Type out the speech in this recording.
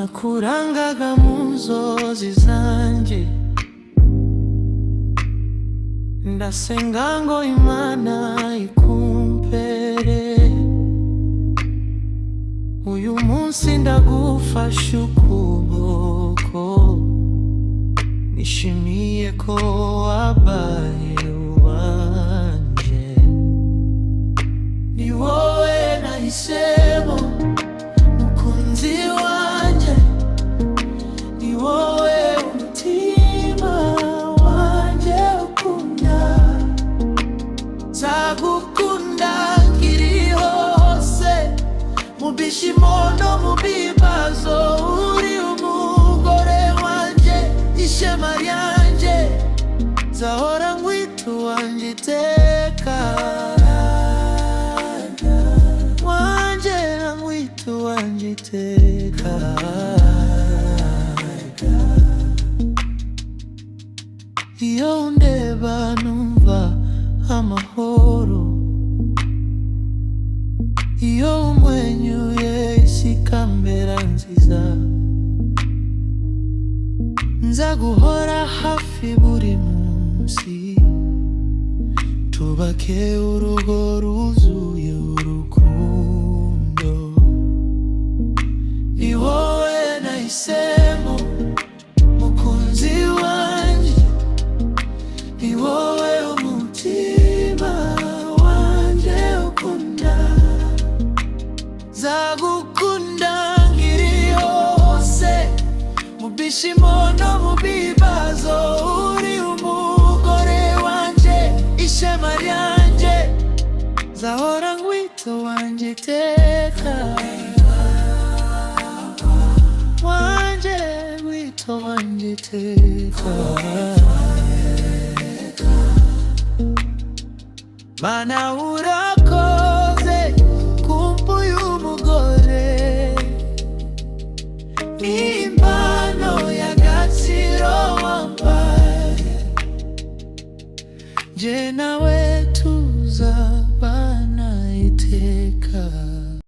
nakurangaga mu nzozi zanje, ndasenga ngo Imana ikumpere. Uyu munsi ndagufashe ukuboko, nishimiye ko wabaye uwanje. Ni wowe nahisemo mukunzi wanje, ni wowe umutima wanje ukunda. Nzagukunda nkiri hose, mu byishimo no mu bibazo. Uri umugore wanje, ishema ryanje, nzahora nkwita uwanje iteka. Wanje nkwita uwanje iteka. Iyo undeba numva amahoro, iyo umwenyuye isi ikambera nziza. Nzaguhora hafi buri munsi, tubake urugo rwuzuye urukundo. Ni wowe nahisemo mukunzi wanje, ni wowe umutima wanje ukunda. Nzagukunda nkiri hose, mu byishimo no mu bibazo. Uri umugore wanje, ishema ryanje, nzahora nkwita uwanje iteka. Wanje nkwita uwanje iteka. Mana ura